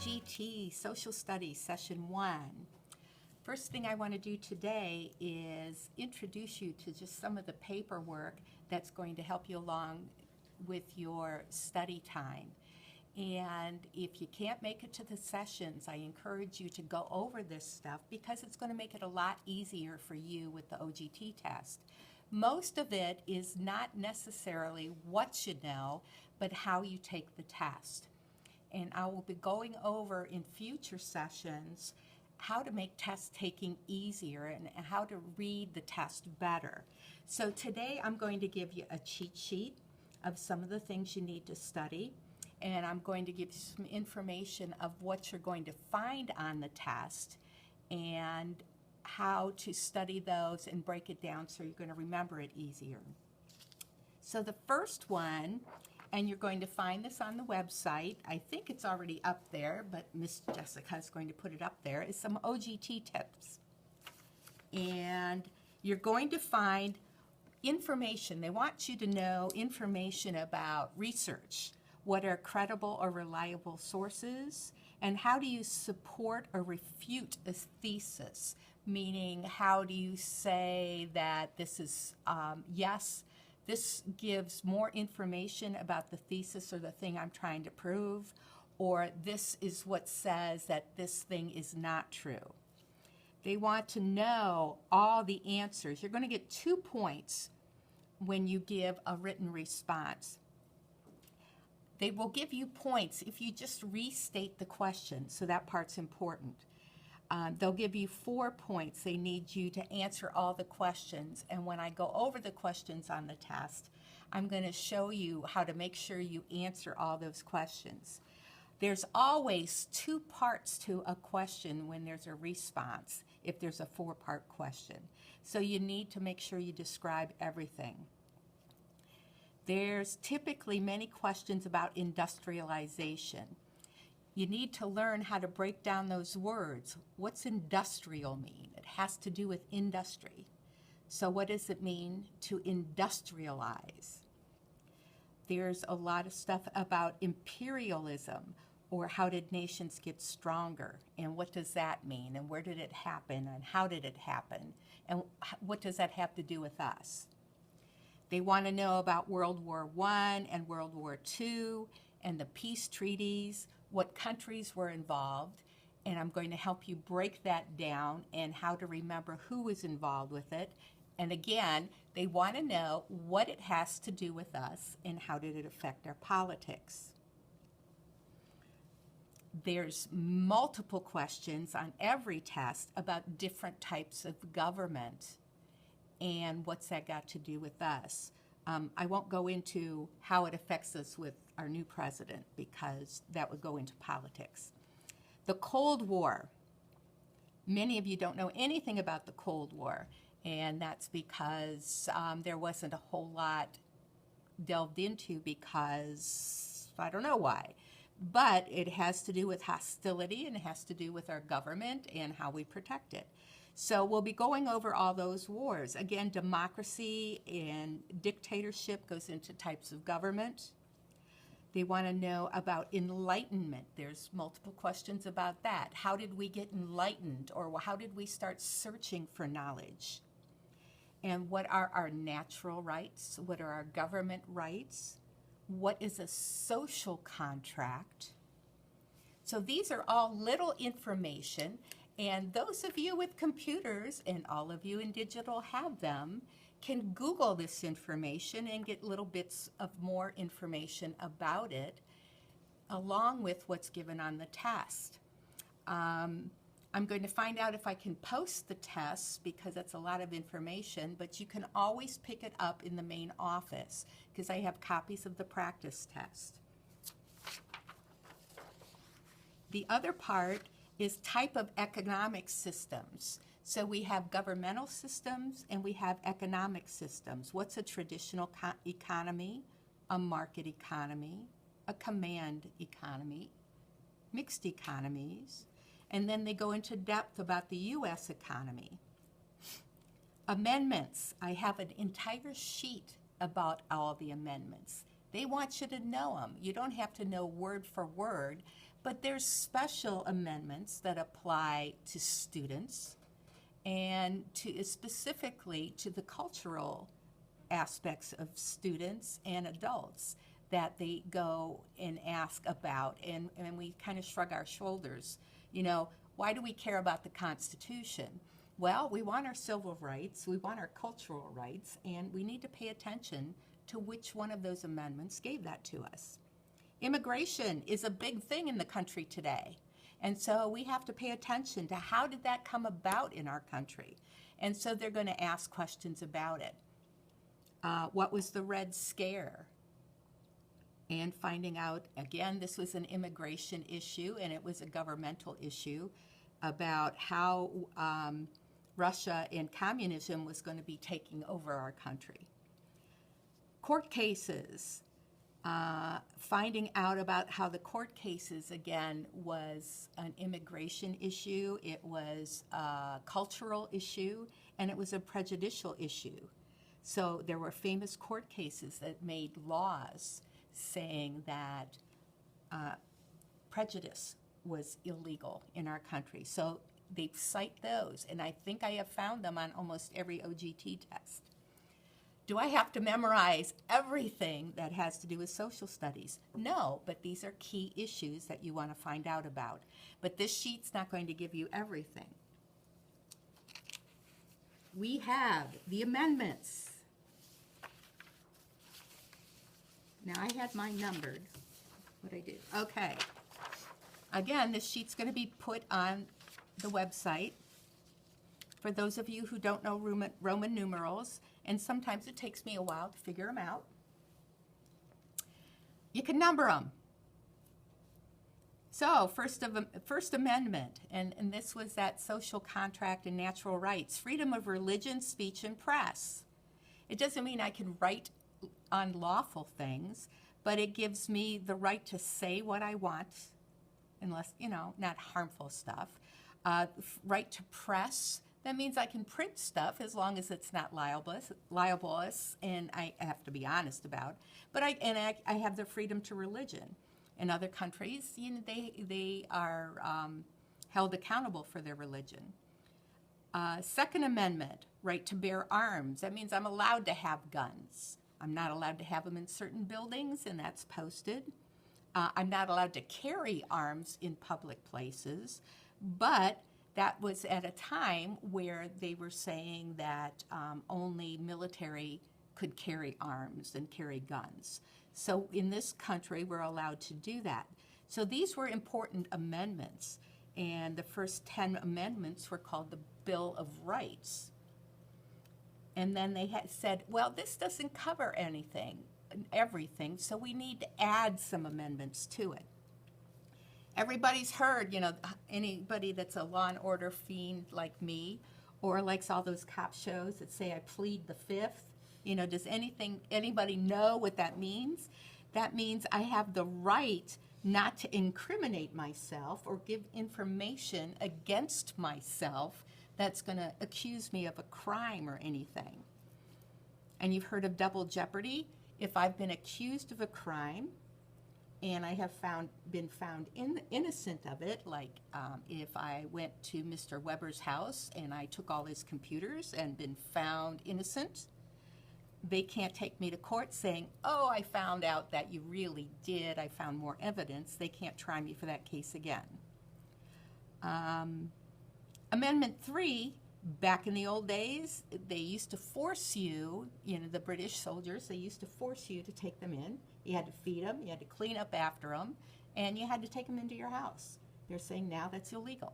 OGT, Social Studies, Session 1. First thing I want to do today is introduce you to just some of the paperwork that's going to help you along with your study time. And if you can't make it to the sessions, I encourage you to go over this stuff because it's going to make it a lot easier for you with the OGT test. Most of it is not necessarily what you know, but how you take the test. And I will be going over in future sessions how to make test taking easier and how to read the test better. So today I'm going to give you a cheat sheet of some of the things you need to study, and I'm going to give you some information of what you're going to find on the test and how to study those and break it down so you're going to remember it easier. So the first one, and you're going to find this on the website, I think it's already up there, but Miss Jessica is going to put it up there, is some OGT tips. And you're going to find information. They want you to know information about research. What are credible or reliable sources? And how do you support or refute a thesis? Meaning, how do you say that this is yes, this gives more information about the thesis or the thing I'm trying to prove, or this is what says that this thing is not true. They want to know all the answers. You're going to get 2 points when you give a written response. They will give you points if you just restate the question, so that part's important. They'll give you 4 points. They need you to answer all the questions. And when I go over the questions on the test, I'm going to show you how to make sure you answer all those questions. There's always 2 parts to a question when there's a response, if there's a 4-part question. So you need to make sure you describe everything. There's typically many questions about industrialization. You need to learn how to break down those words. What's industrial mean? It has to do with industry. So what does it mean to industrialize? There's a lot of stuff about imperialism, or how did nations get stronger, and what does that mean, and where did it happen, and how did it happen, and what does that have to do with us? They want to know about World War I and World War II and the peace treaties, what countries were involved, and I'm going to help you break that down and how to remember who was involved with it. And again, they want to know what it has to do with us and how did it affect our politics. There's multiple questions on every test about different types of government and what's that got to do with us. I won't go into how it affects us with our new president because that would go into politics. The Cold War. Many of you don't know anything about the Cold War, and that's because there wasn't a whole lot delved into because I don't know why. But it has to do with hostility, and it has to do with our government and how we protect it. So we'll be going over all those wars. Again, democracy and dictatorship goes into types of government. They want to know about enlightenment. There's multiple questions about that. How did we get enlightened, or how did we start searching for knowledge? And what are our natural rights? What are our government rights? What is a social contract? So these are all little information. And those of you with computers, and all of you in digital have them, can Google this information and get little bits of more information about it, along with what's given on the test. I'm going to find out if I can post the tests because that's a lot of information, but you can always pick it up in the main office because I have copies of the practice test. The other part is type of economic systems. So we have governmental systems and we have economic systems. What's a traditional economy, a market economy, a command economy, mixed economies, and then they go into depth about the U.S. economy. Amendments. I have an entire sheet about all the amendments. They want you to know them. You don't have to know word for word, But there's special amendments that apply to students and to specifically to the cultural aspects of students and adults that they go and ask about. And we kind of shrug our shoulders. You know, why do we care about the Constitution? Well, we want our civil rights, we want our cultural rights, and we need to pay attention to which one of those amendments gave that to us. Immigration is a big thing in the country today. And so we have to pay attention to how did that come about in our country. And so they're going to ask questions about it. What was the Red Scare? And finding out, again, this was an immigration issue and it was a governmental issue about how Russia and communism was going to be taking over our country. Court cases. Finding out about how the court cases, again, was an immigration issue, it was a cultural issue, and it was a prejudicial issue. So there were famous court cases that made laws saying that prejudice was illegal in our country. So they cite those, and I think I have found them on almost every OGT test. Do I have to memorize everything that has to do with social studies? No, but these are key issues that you want to find out about. But this sheet's not going to give you everything. We have the amendments. Now I had mine numbered. What I did. Okay. Again, this sheet's going to be put on the website. For those of you who don't know Roman numerals, and sometimes it takes me a while to figure them out, you can number them. So, First Amendment, and this was that social contract and natural rights, freedom of religion, speech, and press. It doesn't mean I can write unlawful things, but it gives me the right to say what I want, unless, not harmful stuff. Right to press. That means I can print stuff as long as it's not libelous, and I have to be honest about. But I have the freedom to religion. In other countries, they are held accountable for their religion. Second Amendment, right to bear arms. That means I'm allowed to have guns. I'm not allowed to have them in certain buildings, and that's posted. I'm not allowed to carry arms in public places, but that was at a time where they were saying that only military could carry arms and carry guns. So in this country, we're allowed to do that. So these were important amendments, and the first 10 amendments were called the Bill of Rights. And then they had said, well, this doesn't cover everything, so we need to add some amendments to it. Everybody's heard, anybody that's a Law and Order fiend like me, or likes all those cop shows that say I plead the fifth. Does anybody know what that means? That means I have the right not to incriminate myself or give information against myself that's going to accuse me of a crime or anything. And you've heard of double jeopardy. If I've been accused of a crime, and I have been found innocent of it, like if I went to Mr. Weber's house and I took all his computers and been found innocent, they can't take me to court saying, oh, I found out that you really did, I found more evidence. They can't try me for that case again. Amendment 3, back in the old days, they used to force you, the British soldiers, they used to force you to take them in. You had to feed them, you had to clean up after them, and you had to take them into your house. They're saying now that's illegal.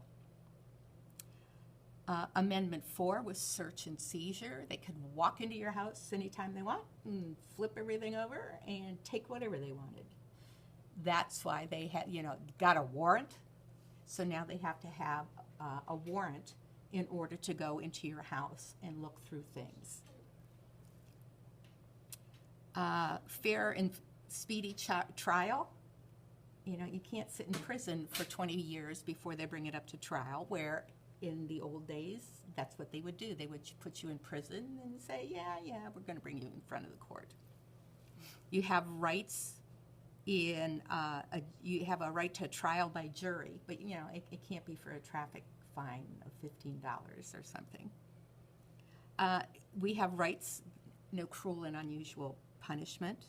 Amendment 4 was search and seizure. They could walk into your house anytime they want and flip everything over and take whatever they wanted. That's why they had, got a warrant. So now they have to have a warrant in order to go into your house and look through things. Fair and speedy trial. You can't sit in prison for 20 years before they bring it up to trial, where in the old days, that's what they would do. They would put you in prison and say, yeah, we're going to bring you in front of the court. You have rights you have a right to trial by jury, but it can't be for a traffic fine of $15 or something. We have rights, no cruel and unusual punishment.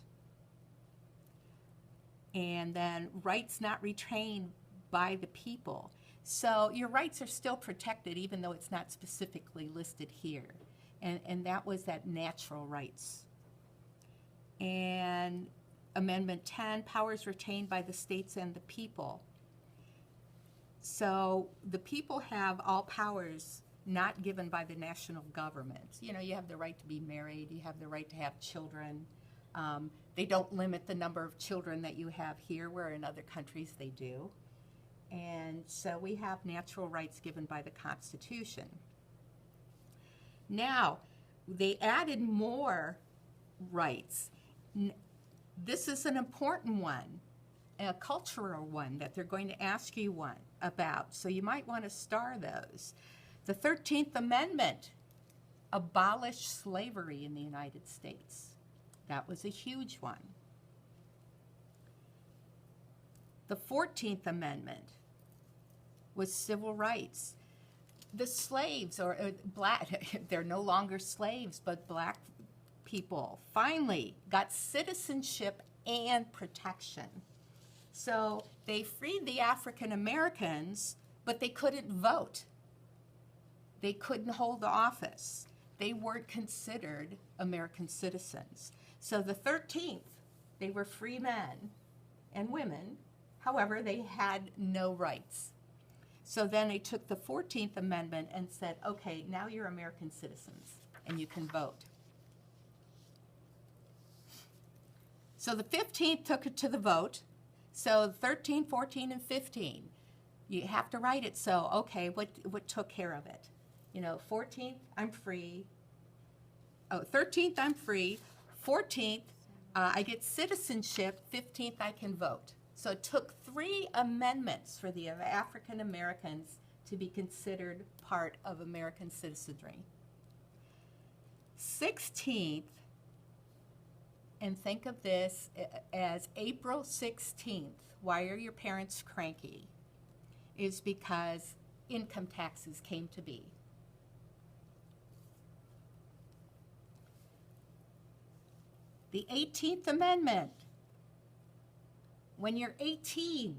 And then rights not retained by the people. So your rights are still protected even though it's not specifically listed here. And that was that natural rights. And Amendment 10, powers retained by the states and the people. So the people have all powers not given by the national government. You have the right to be married, you have the right to have children. They don't limit the number of children that you have here, where in other countries they do. And so we have natural rights given by the Constitution. Now, they added more rights. This is an important one, a cultural one that they're going to ask you about, so you might want to star those. The 13th Amendment abolished slavery in the United States. That was a huge one. The 14th Amendment was civil rights. The slaves, or they're no longer slaves, but black people finally got citizenship and protection. So they freed the African Americans, but they couldn't vote. They couldn't hold the office. They weren't considered American citizens. So the 13th, they were free men and women. However, they had no rights. So then they took the 14th Amendment and said, okay, now you're American citizens and you can vote. So the 15th took it to the vote. So 13, 14, and 15, you have to write it. So, okay, what took care of it? 14th, I'm free. 13th, I'm free. 14th, I get citizenship. 15th, I can vote. So it took 3 amendments for the African Americans to be considered part of American citizenry. 16th, and think of this as April 16th. Why are your parents cranky? Is because income taxes came to be. The 18th Amendment. When you're 18,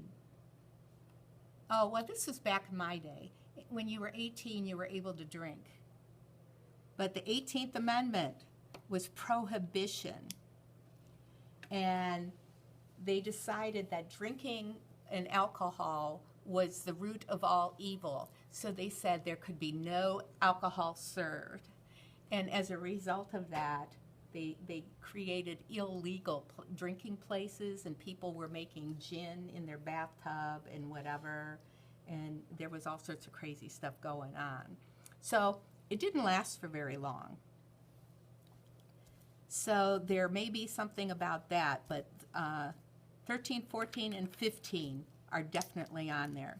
oh, well, this was back in my day. When you were 18, you were able to drink. But the 18th Amendment was prohibition. And they decided that drinking and alcohol was the root of all evil. So they said there could be no alcohol served. And as a result of that, they created illegal drinking places, and people were making gin in their bathtub and whatever, and there was all sorts of crazy stuff going on. So it didn't last for very long. So there may be something about that, but 13, 14, and 15 are definitely on there.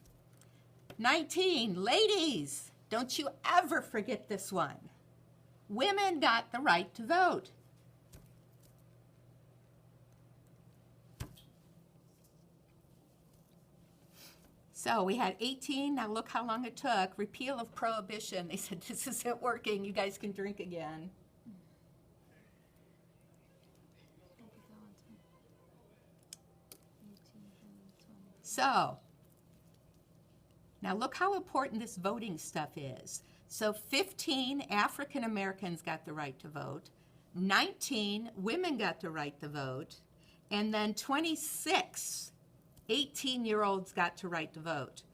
19, ladies, don't you ever forget this one. Women got the right to vote. So we had 18, now look how long it took. Repeal of prohibition. They said, this isn't working, you guys can drink again. So, now look how important this voting stuff is. So 15 African Americans got the right to vote, 19 women got the right to vote, and then 26 18-year-olds got to right to vote.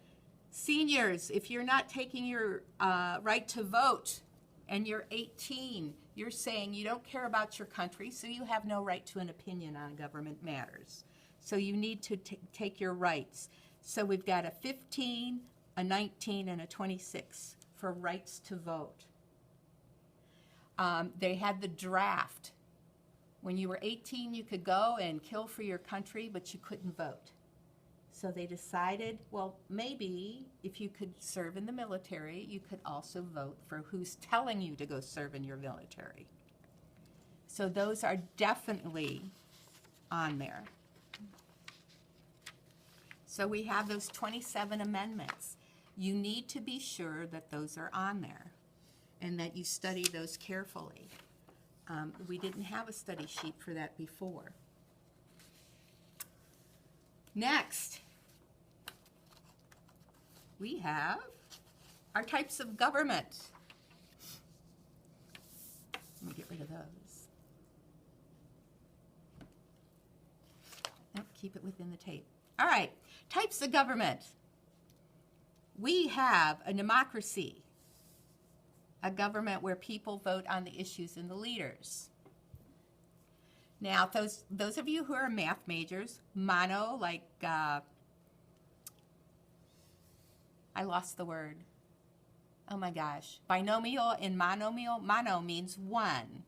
Seniors, if you're not taking your right to vote and you're 18, you're saying you don't care about your country, so you have no right to an opinion on government matters. So you need to take your rights. So we've got a 15, a 19, and a 26 for rights to vote. They had the draft. When you were 18, you could go and kill for your country, but you couldn't vote. So they decided, well, maybe if you could serve in the military, you could also vote for who's telling you to go serve in your military. So those are definitely on there. So we have those 27 amendments. You need to be sure that those are on there and that you study those carefully. We didn't have a study sheet for that before. Next, we have our types of government. Let me get rid of those. Nope, keep it within the tape. All right, types of government. We have a democracy, a government where people vote on the issues and the leaders. Now, those of you who are math majors, mono, like, I lost the word. Oh my gosh. Binomial and monomial. Mono means one.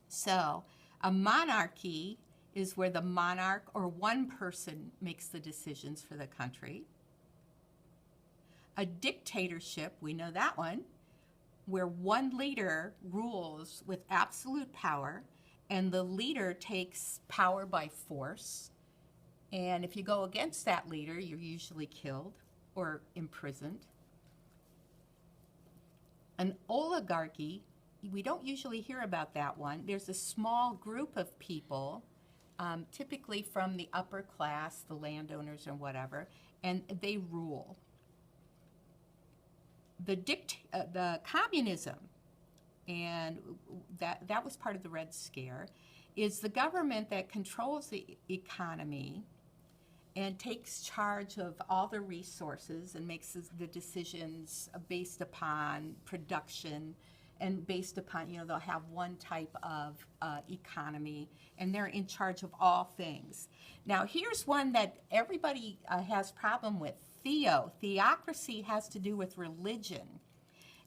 So, a monarchy is where the monarch or one person makes the decisions for the country. A dictatorship, we know that one, where one leader rules with absolute power and the leader takes power by force. And if you go against that leader, you're usually killed or imprisoned. An oligarchy, we don't usually hear about that one. There's a small group of people, typically from the upper class, the landowners and whatever, and they rule. The communism, and that was part of the Red Scare, is the government that controls the economy and takes charge of all the resources and makes the decisions based upon production and based upon, they'll have one type of economy, and they're in charge of all things. Now, here's one that everybody has problem with. Theocracy has to do with religion.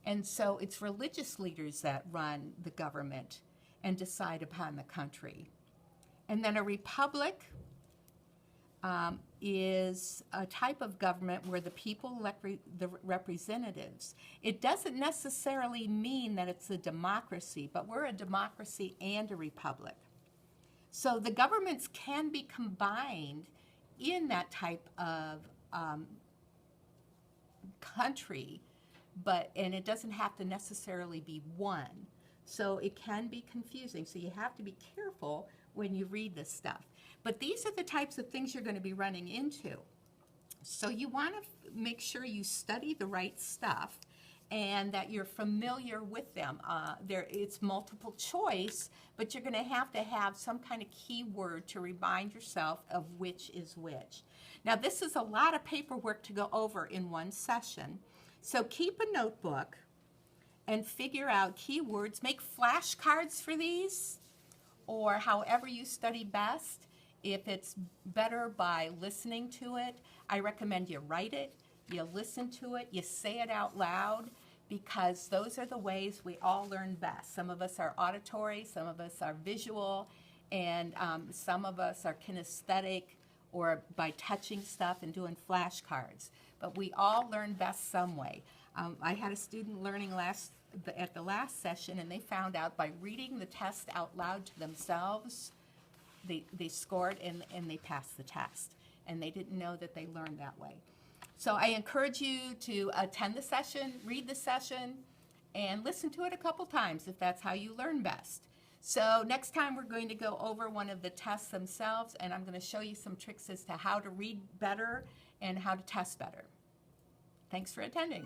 And so it's religious leaders that run the government and decide upon the country. And then a republic is a type of government where the people elect the representatives. It doesn't necessarily mean that it's a democracy, but we're a democracy and a republic. So the governments can be combined in that type of country, and it doesn't have to necessarily be one. So it can be confusing. So you have to be careful when you read this stuff. But these are the types of things you're going to be running into. So you want to make sure you study the right stuff and that you're familiar with them. It's multiple choice, but you're going to have some kind of keyword to remind yourself of which is which. Now, this is a lot of paperwork to go over in one session. So keep a notebook and figure out keywords. Make flashcards for these, or however you study best. If it's better by listening to it, I recommend you write it, you listen to it, you say it out loud, because those are the ways we all learn best. Some of us are auditory, some of us are visual, and some of us are kinesthetic, or by touching stuff and doing flashcards. But we all learn best some way. I had a student learning at the last session, and they found out by reading the test out loud to themselves, they scored and they passed the test. And they didn't know that they learned that way. So I encourage you to attend the session, read the session, and listen to it a couple times if that's how you learn best. So next time we're going to go over one of the tests themselves, and I'm going to show you some tricks as to how to read better and how to test better. Thanks for attending.